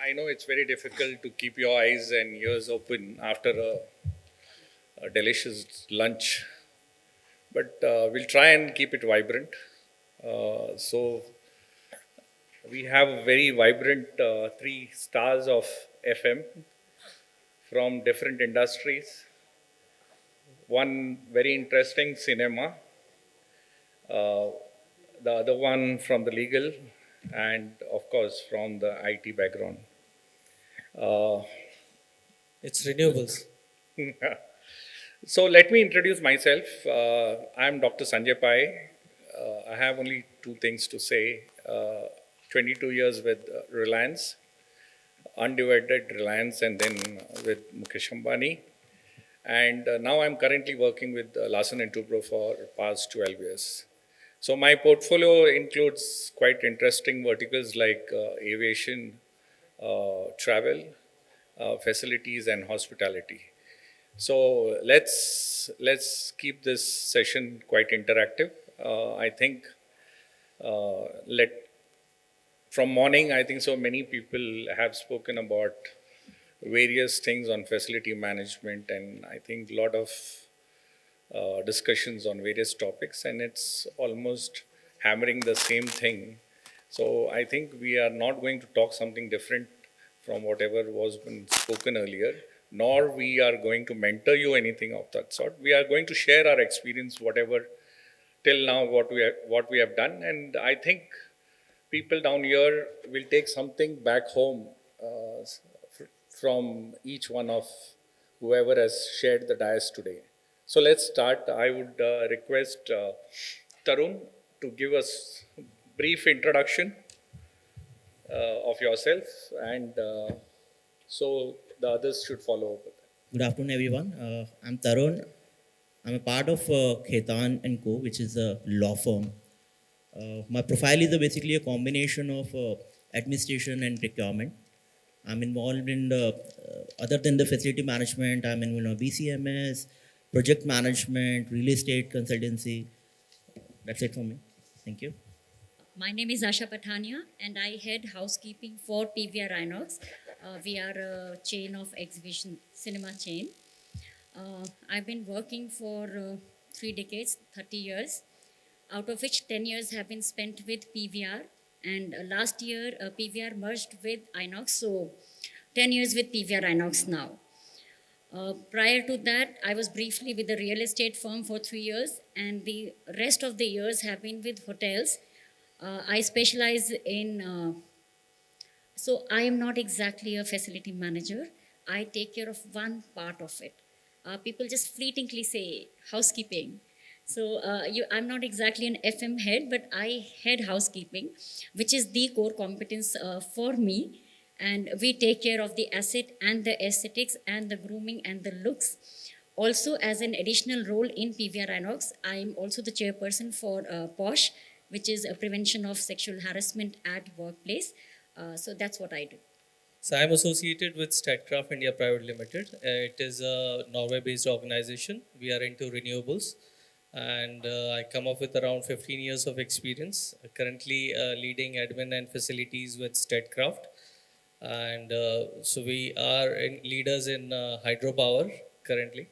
I know it's very difficult to keep your eyes and ears open after a delicious lunch, but we'll try and keep it vibrant. So we have a very vibrant three stars of FM from different industries. One very interesting cinema, uh, the other one from the legal, and of course from the IT background. Uh, It's renewables. So let me introduce myself. I'm Dr. Sanjay Pai. I have only two things to say. 22 years with Reliance, undivided Reliance, and then with Mukesh Ambani. And now I'm currently working with Larsen and Toubro for past 12 years. So my portfolio includes quite interesting verticals like aviation, travel, facilities, and hospitality. So let's keep this session quite interactive. I think let from morning. I think so many people have spoken about various things on facility management, and I think a lot of discussions on various topics, and it's almost hammering the same thing. So I think we are not going to talk something different from whatever was been spoken earlier, nor we are going to mentor you anything of that sort. We are going to share our experience, whatever till now what we have done, and I think people down here will take something back home from each one of whoever has shared the dais today. So let's start. I would request Tarun to give us brief introduction of yourself, and so the others should follow up with that. Good afternoon, everyone. I'm Tarun. I'm a part of Khaitan and Co., which is a law firm. My profile is basically a combination of administration and procurement. I'm involved in other than the facility management, I'm in BCMS, project management, real estate consultancy. That's it for me. Thank you. My name is Asha Pathania, and I head housekeeping for PVR INOX. We are a chain of exhibition cinema chain. I've been working for 3 decades, 30 years, out of which 10 years have been spent with PVR. And last year, PVR merged with INOX, so 10 years with PVR INOX now. Prior to that, I was briefly with a real estate firm for 3 years, and the rest of the years have been with hotels. I specialize in, so I am not exactly a facility manager. I take care of one part of it. People just fleetingly say housekeeping. So I'm not exactly an FM head, but I head housekeeping, which is the core competence for me. And we take care of the asset and the aesthetics and the grooming and the looks. Also, as an additional role in PVR INOX, I'm also the chairperson for POSH, which is a prevention of sexual harassment at workplace. So that's what I do. So I'm associated with Statkraft India Private Limited. It is a Norway-based organization. We are into renewables, and I come up with around 15 years of experience. Currently leading admin and facilities with Statkraft, and so we are leaders in hydropower currently,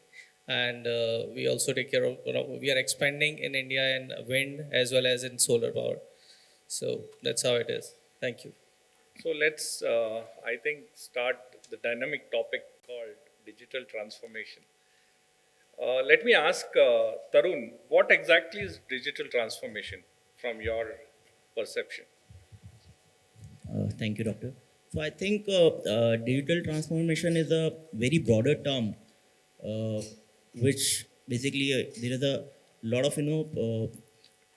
and we also take care of. We are expanding in India in wind as well as in solar power. So that's how it is. Thank you. So let's, I think, start the dynamic topic called digital transformation. Let me ask Tarun, what exactly is digital transformation from your perception? Thank you, Doctor. So I think digital transformation is a very broader term, uh, which basically there is a lot of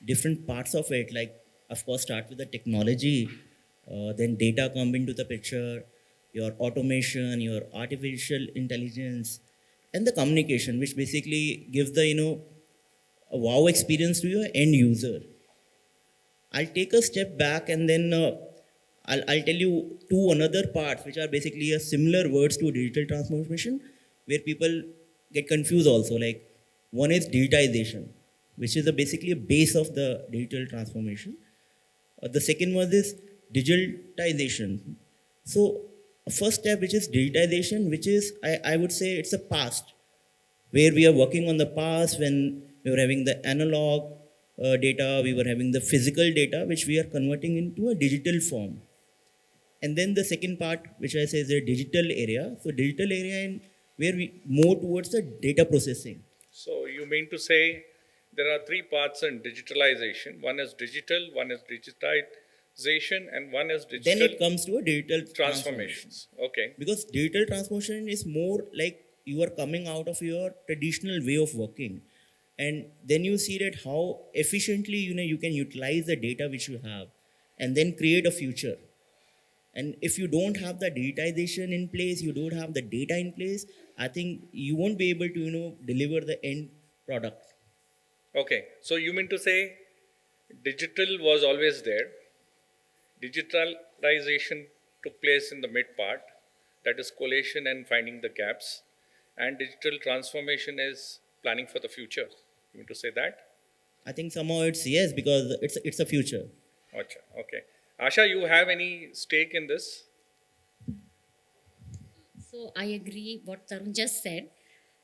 different parts of it. Like, of course, start with the technology, then data come into the picture, your automation, your artificial intelligence, and the communication, which basically gives the a wow experience to your end user. I'll take a step back and then I'll tell you two another parts which are basically a similar words to digital transformation where people get confused also. Like, one is digitization, which is basically a base of the digital transformation. The second one is digitalization. So first step, which is digitization, which is, I would say, it's a past, where we are working on the past when we were having the analog data, we were having the physical data, which we are converting into a digital form. And then the second part, which I say is the digital area. So digital area in where we move towards the data processing. So you mean to say there are three parts in digitalization. One is digital, one is digitization, and one is Then digital it comes to a digital transformation. transformations. Okay. Because digital transformation is more like you are coming out of your traditional way of working, and then you see that how efficiently you can utilize the data which you have, and then create a future. And if you don't have the digitization in place, you don't have the data in place, I think you won't be able to deliver the end product. Okay. So you mean to say digital was always there. Digitalization took place in the mid part, that is collation and finding the gaps, and digital transformation is planning for the future. You mean to say that? I think somehow it's yes, because it's a future. Acha, okay. Asha, you have any stake in this? So I agree what Tarun just said.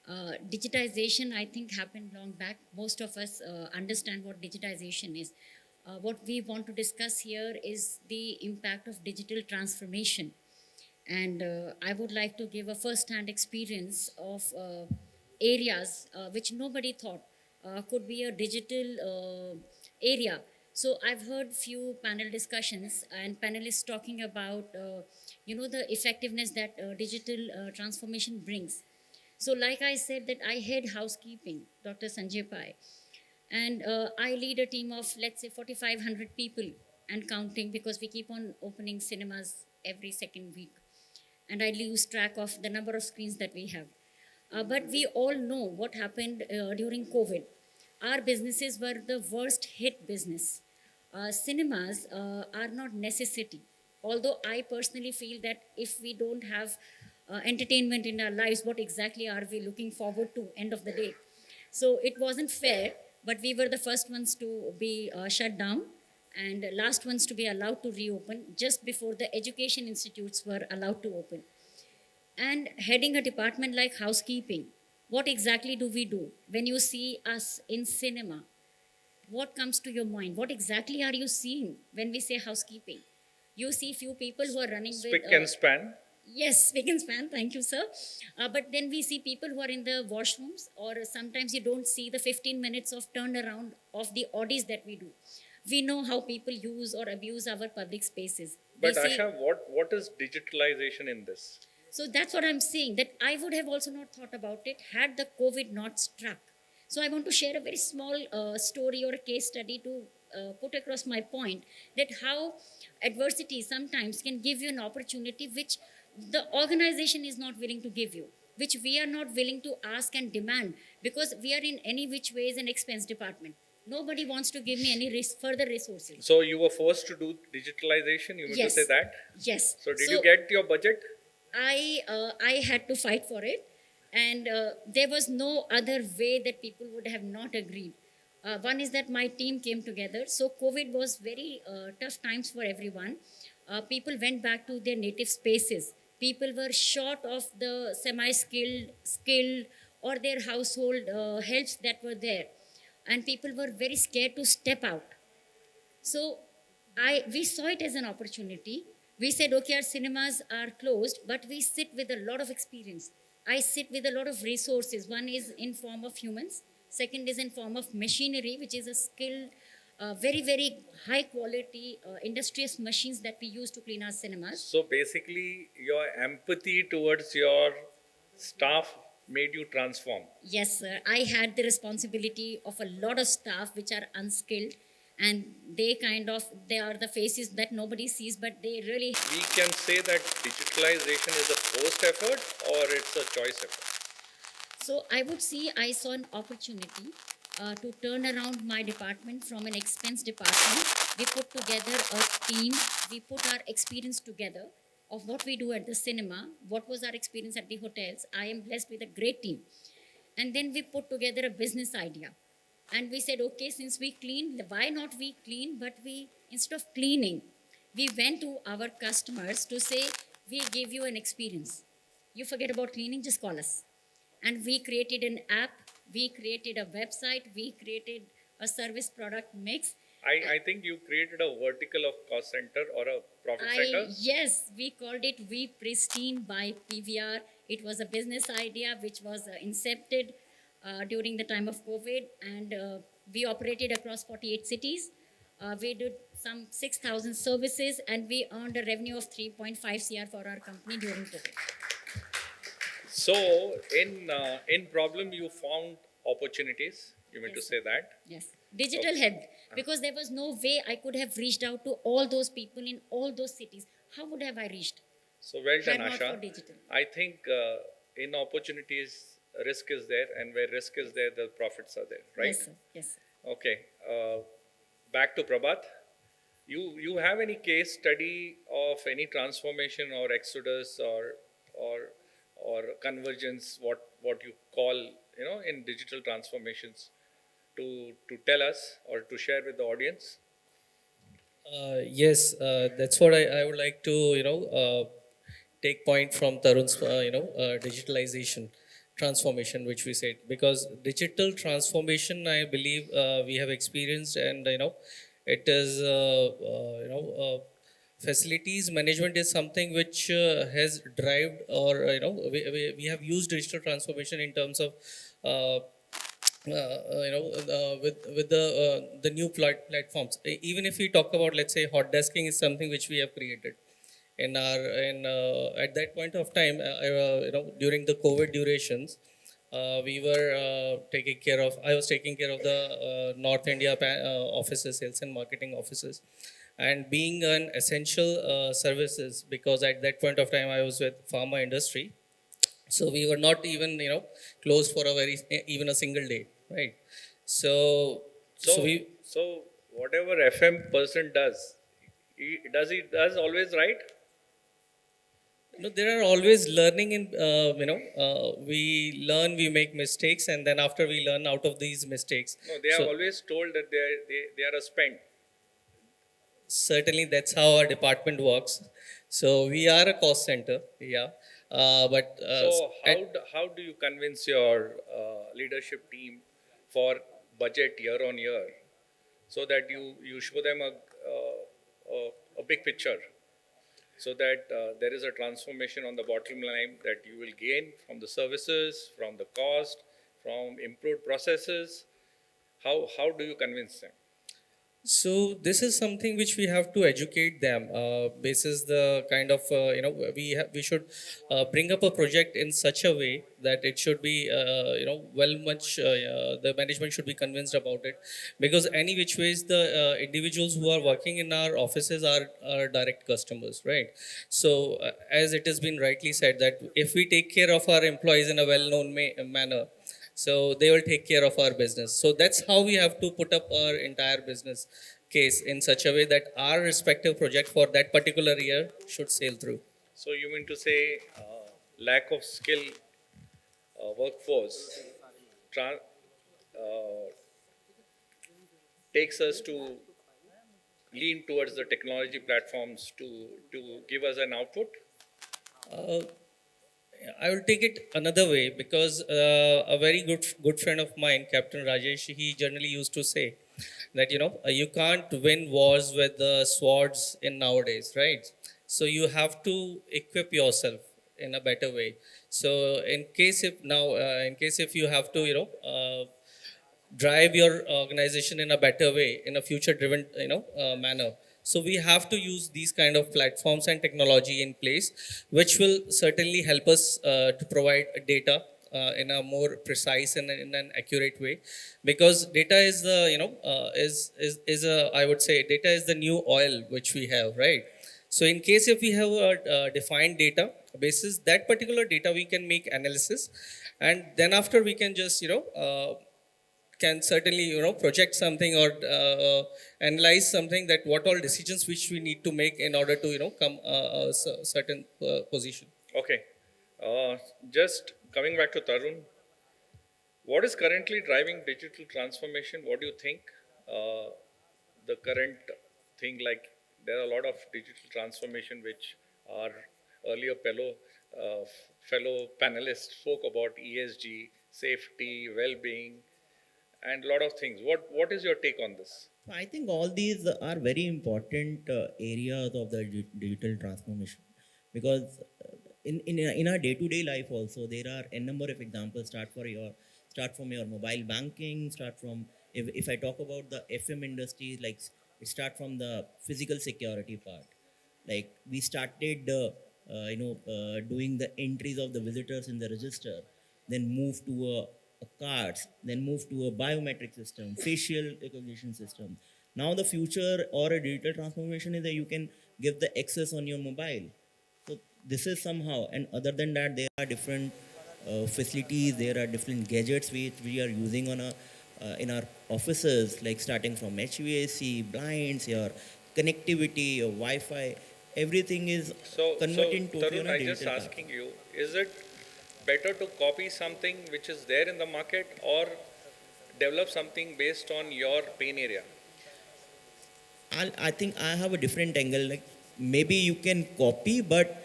Digitization, I think, happened long back. Most of us understand what digitization is. What we want to discuss here is the impact of digital transformation. And I would like to give a first-hand experience of areas which nobody thought could be a digital area. So I've heard few panel discussions and panelists talking about the effectiveness that digital transformation brings. So like I said that I head housekeeping, Dr. Sanjay Pai, and I lead a team of, let's say, 4,500 people and counting, because we keep on opening cinemas every second week. And I lose track of the number of screens that we have. But we all know what happened during COVID. Our businesses were the worst hit business. Cinemas are not necessity. Although I personally feel that if we don't have entertainment in our lives, what exactly are we looking forward to end of the day? So it wasn't fair, but we were the first ones to be shut down and last ones to be allowed to reopen just before the education institutes were allowed to open. And heading a department like housekeeping, what exactly do we do? When you see us in cinema, what comes to your mind? What exactly are you seeing when we say housekeeping? You see few people who are running Spick with... and span. Yes, spick and span, thank you, sir. But then we see people who are in the washrooms, or sometimes you don't see the 15 minutes of turnaround of the audits that we do. We know how people use or abuse our public spaces. But We see- Asha, what is digitalization in this? So that's what I'm saying, that I would have also not thought about it had the COVID not struck. So I want to share a very small story or a case study to put across my point that how adversity sometimes can give you an opportunity which the organization is not willing to give you, which we are not willing to ask and demand, because we are in any which ways an expense department. Nobody wants to give me any further resources. So you were forced to do digitalization, you mean to Yes. say that? Yes. So did you get your budget? I had to fight for it, and there was no other way that people would have not agreed. One is that my team came together. So COVID was very tough times for everyone. People went back to their native spaces. People were short of the semi-skilled, skilled, or their household helps that were there, and people were very scared to step out. So we saw it as an opportunity. We said, okay, our cinemas are closed, but we sit with a lot of experience. I sit with a lot of resources. One is in form of humans. Second is in form of machinery, which is a skilled, very, very high quality, industrious machines that we use to clean our cinemas. So basically, your empathy towards your staff made you transform. Yes, sir. I had the responsibility of a lot of staff which are unskilled, and they are the faces that nobody sees, but they really... We can say that digitalization is a forced effort or it's a choice effort. So I saw an opportunity to turn around my department from an expense department. We put together a team. We put our experience together of what we do at the cinema, what was our experience at the hotels. I am blessed with a great team. And then we put together a business idea. And we said, okay, since we clean, why not we clean? But instead of cleaning, we went to our customers to say, we give you an experience. You forget about cleaning, just call us. And we created an app, we created a website, we created a service product mix. I think you created a vertical of cost center or a profit center. Yes, we called it We Pristine by PVR. It was a business idea which was incepted during the time of COVID, and we operated across 48 cities. We did some 6,000 services, and we earned a revenue of 3.5 CR for our company during COVID. So in problem you found opportunities. You mean to Yes, say that? Yes, digital helped because there was no way I could have reached out to all those people in all those cities. How would have I reached? So well done, Had not Asha. for digital. I think in opportunities, risk is there, and where risk is there, the profits are there, right? Yes, sir. Yes, sir. Okay. Back to Prabhat. You have any case study of any transformation or exodus or or convergence, what you call, in digital transformations, to tell us or to share with the audience? Yes, that's what I would like to take point from Tarun's digitalization transformation, which we said, because digital transformation, I believe we have experienced, and it is facilities management is something which has driven, or we have used digital transformation in terms of with the new platforms. Even if we talk about, let's say, hot desking is something which we have created in our in at that point of time, during the COVID durations. We were taking care of. I was taking care of the North India offices, sales and marketing offices, and being an essential services, because at that point of time I was with pharma industry, so we were not even closed for a very even a single day, right? So So so we so whatever FM person does, he does always right. there are always learning in we learn, we make mistakes, and then after we learn out of these mistakes. No, they are So always told that they are a spend. certainly that's how our department works. So we are a cost center, yeah, but So how do you convince your leadership team for budget year on year, so that you show them a big picture, so that there is a transformation on the bottom line that you will gain from the services, from the cost, from improved processes? How do you convince them? So this is something which we have to educate them. Basis the kind of we should bring up a project in such a way that it should be the management should be convinced about it, because any which ways the individuals who are working in our offices are direct customers, right? So as it has been rightly said, that if we take care of our employees in a well-known manner, so they will take care of our business. So that's how we have to put up our entire business case in such a way that our respective project for that particular year should sail through. So you mean to say lack of skill workforce tra- uh, takes us to lean towards the technology platforms to give us an output? uh, I will take it another way, because a very good friend of mine, Captain Rajesh, he generally used to say that you can't win wars with the swords in nowadays, right? So you have to equip yourself in a better way. So in case if you have to drive your organization in a better way, in a future driven manner, so we have to use these kind of platforms and technology in place, which will certainly help us to provide data in a more precise and in an accurate way, because data is the is a, I would say, data is the new oil which we have, right? So in case if we have a defined data basis, that particular data we can make analysis, and then after we can just can certainly project something, or analyze something, that what all decisions which we need to make in order to come certain position. Okay. Just coming back to Tarun, what is currently driving digital transformation? What do you think? The current thing, like there are a lot of digital transformation which are earlier fellow panelists spoke about ESG, safety, well-being, and a lot of things. What is your take on this? I think all these are very important areas of the digital transformation because in our day-to-day life also there are a number of examples. Start from your mobile banking. Start from if I talk about the FM industry, like it start from the physical security part. Like we started, doing the entries of the visitors in the register, then move to a cards, then move to a biometric system, facial recognition system. Now the future or a digital transformation is that you can give the access on your mobile. So this is somehow, and other than that, there are different facilities. There are different gadgets which we are using on a in our offices, like starting from HVAC, blinds, your connectivity, your Wi-Fi. Everything is So converting totally Tarun, on a I just digital asking platform. you, is it better to copy something which is there in the market or develop something based on your pain area? I think I have a different angle. Like maybe you can copy, but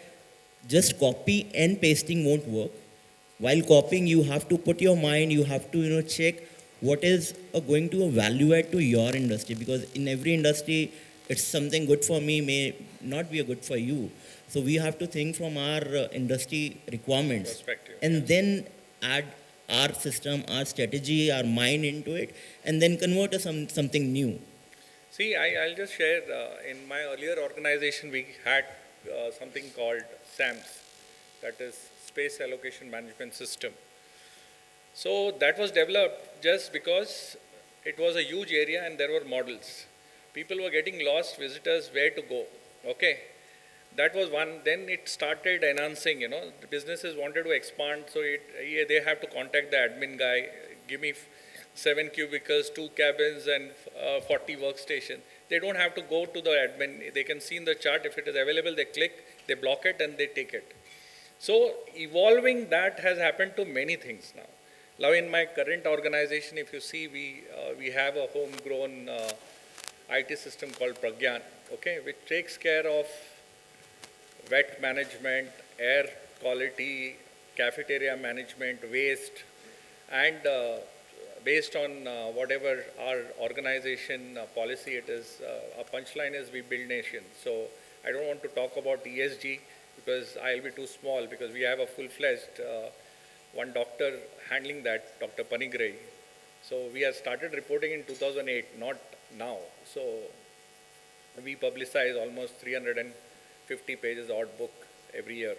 just copy and pasting won't work. While copying, you have to put your mind. You have to check what is going to a value add to your industry, because in every industry, it's something good for me may not be a good for you. So we have to think from our industry requirements Perspective, and yes. then add our system, our strategy, our mind into it, and then convert to something new. See, I'll just share. In my earlier organization, we had something called SAMS, that is Space Allocation Management System. So that was developed just because it was a huge area and there were models. People were getting lost, visitors, where to go. Okay. That was one. Then it started enhancing, the businesses wanted to expand. So they have to contact the admin guy, give me 7 cubicles, 2 cabins, and 40 workstations. They don't have to go to the admin. They can see in the chart. If it is available, they click, they block it, and they take it. So evolving that has happened to many things now. Now in my current organization, if you see, we have a homegrown IT system called Pragyan, okay, which takes care of wet management, air quality, cafeteria management, waste, and based on whatever our organization policy it is, our punchline is we build nation. So I don't want to talk about ESG because I'll be too small, because we have a full-fledged one doctor handling that, Dr. Panigrai. So we have started reporting in 2008, not now. So we publicize almost 350 pages odd book every year.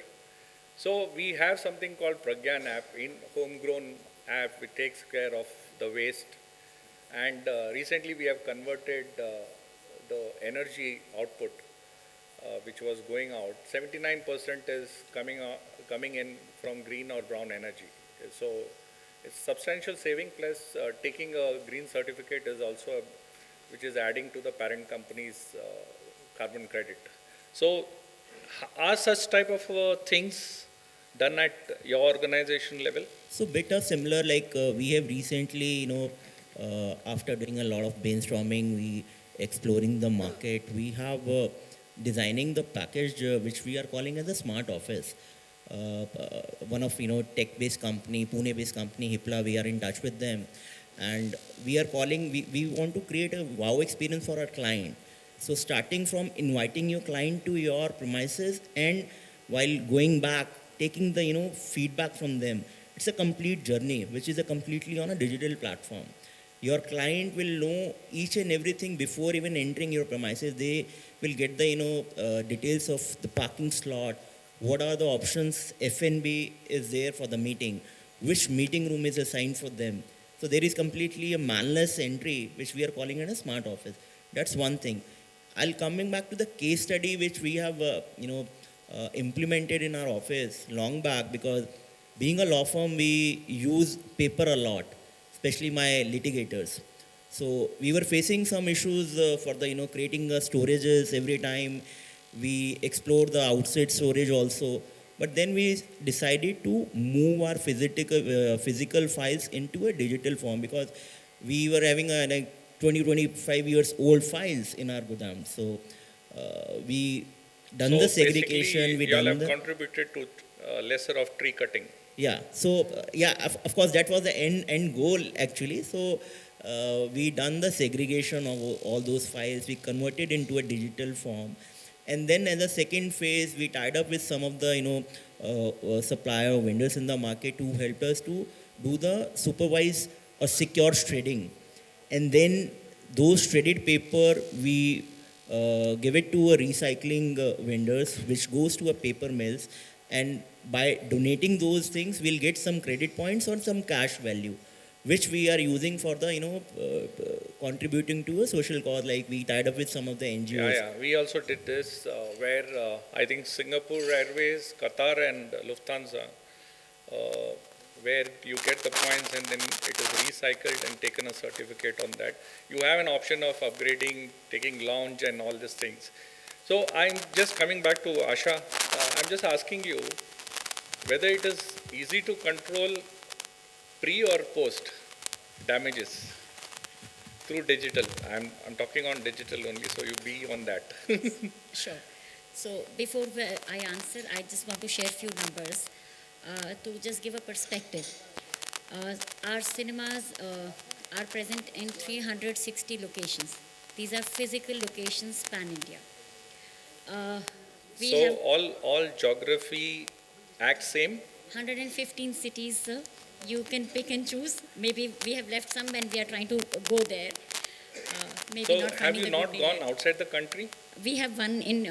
So we have something called Pragyan app, in homegrown app which takes care of the waste. And recently we have converted the energy output which was going out. 79% is coming in from green or brown energy. So it's substantial saving, plus taking a green certificate is also which is adding to the parent company's carbon credit. So are such type of things done at your organization level? So bit of similar, like we have recently, after doing a lot of brainstorming, we exploring the market. We have designing the package which we are calling as a smart office. One of tech-based company, Pune-based company, Hipla, we are in touch with them, and we are calling. We want to create a wow experience for our client. So starting from inviting your client to your premises, and while going back, taking the feedback from them. It's a complete journey, which is a completely on a digital platform. Your client will know each and everything before even entering your premises. They will get the details of the parking slot, what are the options FNB is there for the meeting, which meeting room is assigned for them. So there is completely a manless entry, which we are calling it a smart office. That's one thing. I'll coming back to the case study which we have implemented in our office long back, because being a law firm, we use paper a lot, especially my litigators. So we were facing some issues for the creating storages every time. We explored the outside storage also, but then we decided to move our physical files into a digital form, because we were having like 20-25 years old files in our Godam. So we done So the basically, segregation, we you all done have the contributed to lesser of tree cutting. yeah. So yeah, of course that was the end goal actually. So we done the segregation of all those files. We converted into a digital form, and then as a second phase, we tied up with some of the supplier or vendors in the market who helped us to do the supervised or secure shredding, and then those shredded paper we give it to a recycling vendors which goes to a paper mills, and by donating those things we'll get some credit points or some cash value which we are using for the contributing to a social cause, like we tied up with some of the Yeah, NGOs. yeah. We also did this where I think Singapore Airways, Qatar, and Lufthansa, uh, where you get the points and then it is recycled and taken a certificate on that. You have an option of upgrading, taking lounge, and all these things. So I'm just coming back to Asha. I'm just asking you whether it is easy to control pre or post damages through digital. I'm talking on digital only, so you be on that. Sure. So before I answer, I just want to share a few numbers to just give a perspective. Our cinemas are present in 360 locations. These are physical locations pan India. Uh, we So have all geography acts same. 115 cities. You can pick and choose. Maybe we have left some when we are trying to go there. Maybe So not have finding you a not good gone day. outside the country? We have one in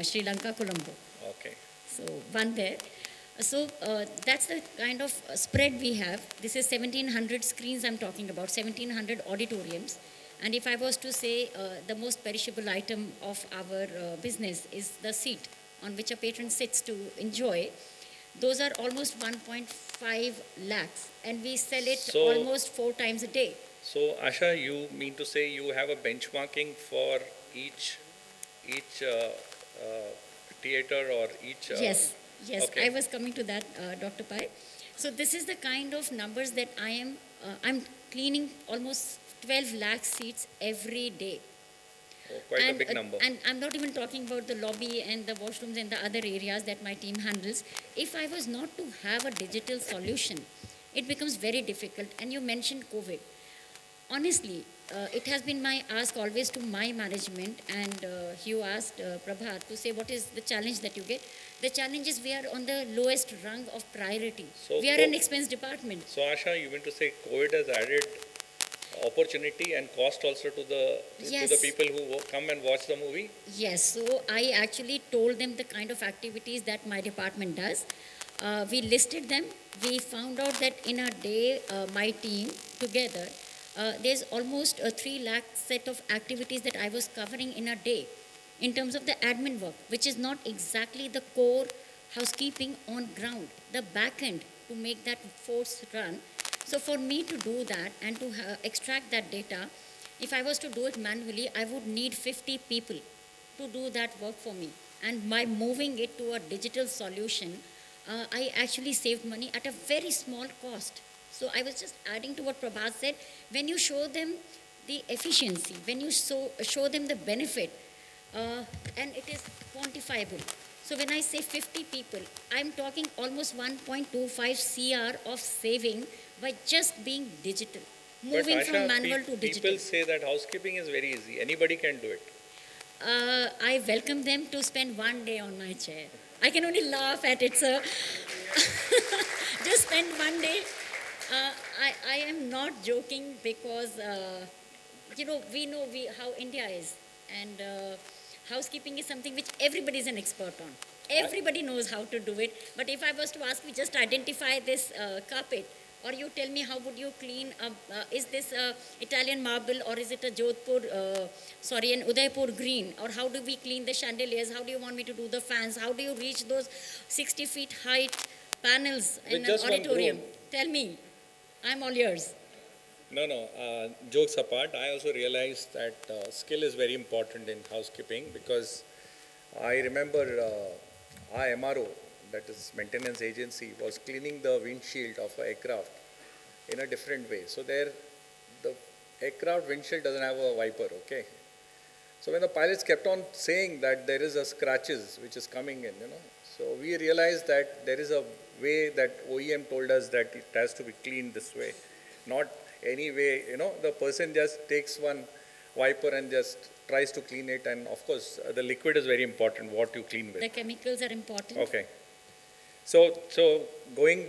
Sri Lanka, Colombo. Okay. So one there. So that's the kind of spread we have. This is 1700 screens I'm talking about, 1700 auditoriums. And if I was to say the most perishable item of our business is the seat on which a patron sits to enjoy, those are almost 1.5 lakhs. And we sell it So almost 4 times a day. so Asha, you mean to say you have a benchmarking for each theater or each? Yes, yes, I Okay. was coming to that, Dr. Pai. So this is the kind of numbers that I'm cleaning almost 12 lakh seats every day. Oh, quite a big number. And I'm not even talking about the lobby and the washrooms and the other areas that my team handles. If I was not to have a digital solution, it becomes very difficult. And you mentioned COVID. Honestly, it has been my ask always to my management, and you asked Prabhat to say what is the challenge that you get. The challenge is we are on the lowest rung of priority. So We are an expense department. so Asha, you mean to say COVID has added opportunity and cost also to the Yes, people who come and watch the movie? yes. So I actually told them the kind of activities that my department does. We listed them. We found out that in a day, my team together, there's almost a 3 lakh set of activities that I was covering in a day in terms of the admin work, which is not exactly the core housekeeping on ground, the back end to make that force run. So for me to do that and to extract that data, if I was to do it manually, I would need 50 people to do that work for me. And by moving it to a digital solution, I actually saved money at a very small cost. So I was just adding to what Prabhat said. When you show them the efficiency, when you show them the benefit, and it is quantifiable. So when I say 50 people, I'm talking almost 1.25 CR of saving by just being digital, But moving from Asha, manual to digital. people say that housekeeping is very easy. Anybody can do it. I welcome them to spend one day on my chair. I can only laugh at it, sir. Just spend one day. I am not joking because, we know how India is. And housekeeping is something which everybody is an expert on. Everybody knows how to do it. But if I was to ask you, just identify this carpet, or you tell me how would you clean, is this Italian marble or is it a an Udaipur green, or how do we clean the chandeliers, how do you want me to do the fans, how do you reach those 60 feet height panels in With an just one auditorium? broom. Tell me, I'm all yours. No, no. Jokes apart, I also realized that skill is very important in housekeeping because I remember our MRO, that is maintenance agency, was cleaning the windshield of an aircraft in a different way. So there, the aircraft windshield doesn't have a wiper, okay? So when the pilots kept on saying that there is a scratches which is coming in, so we realized that there is a way that OEM told us that it has to be cleaned this way, not any way, the person just takes one wiper and just tries to clean it, and of course the liquid is very important, what you clean with. The chemicals are important. Okay. So going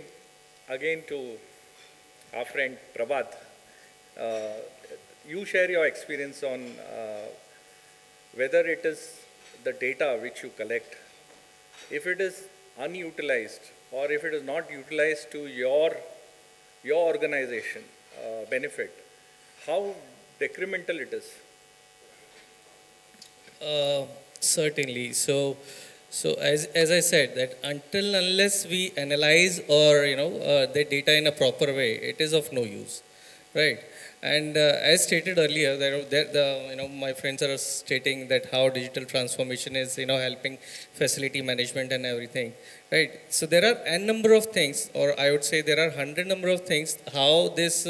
again to our friend Prabhat, uh, you share your experience on whether it is the data which you collect, if it is unutilized or if it is not utilized to your organization benefit, how decremental it is. Certainly. So as I said, that until unless we analyze or the data in a proper way, it is of no use, right? And as stated earlier, my friends are stating that how digital transformation is helping facility management and everything, right? So there are n number of things, or I would say there are 100 number of things how this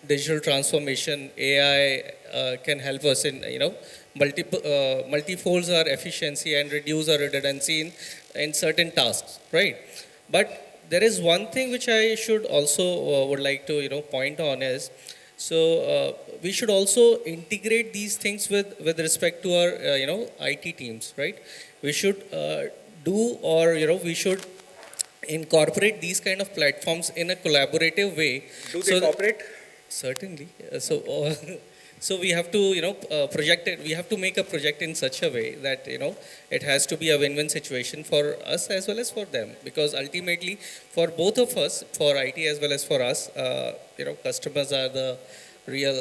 digital transformation AI can help us in multifolds our efficiency and reduce our redundancy in certain tasks, right? But there is one thing which I should also would like to point on is, we should also integrate these things with respect to our IT teams, right? We should do, or we should incorporate these kind of platforms in a collaborative way. Do they cooperate? Certainly. So we have to, project it. We have to make a project in such a way that, it has to be a win-win situation for us as well as for them. Because ultimately, for both of us, for IT as well as for us, customers are the real,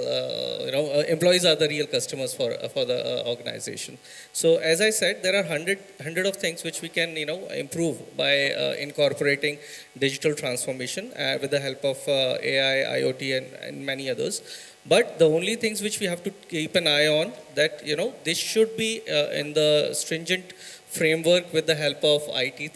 employees are the real customers for the organization. So as I said, there are hundred of things which we can, improve by incorporating digital transformation with the help of AI, IoT, and many others. But the only things which we have to keep an eye on, that this should be in the stringent framework with the help of IT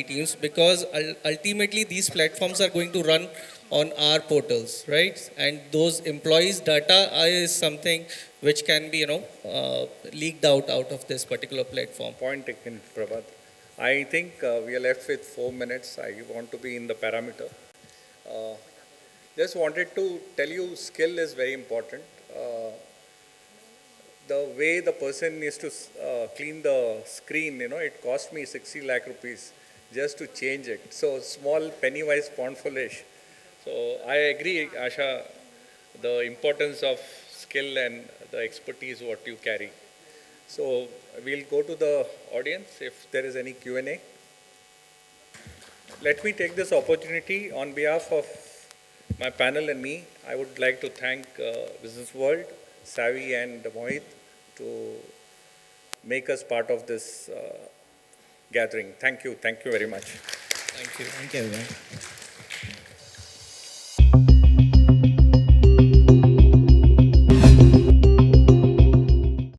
teams, because ultimately these platforms are going to run on our portals, right? And those employees' data is something which can be leaked out of this particular platform. Point taken, Prabhat. I think we are left with 4 minutes. I want to be in the parameter. Uh, just wanted to tell you, skill is very important. The way the person needs to clean the screen, it cost me 60 lakh rupees just to change it. So small penny-wise, pound foolish. So I agree, Asha, the importance of skill and the expertise what you carry. So we'll go to the audience if there is any Q&A. Let me take this opportunity on behalf of my panel and me. I would like to thank Business World, Savvy and Mohit to make us part of this gathering. Thank you very much. Thank you. Thank you, everyone.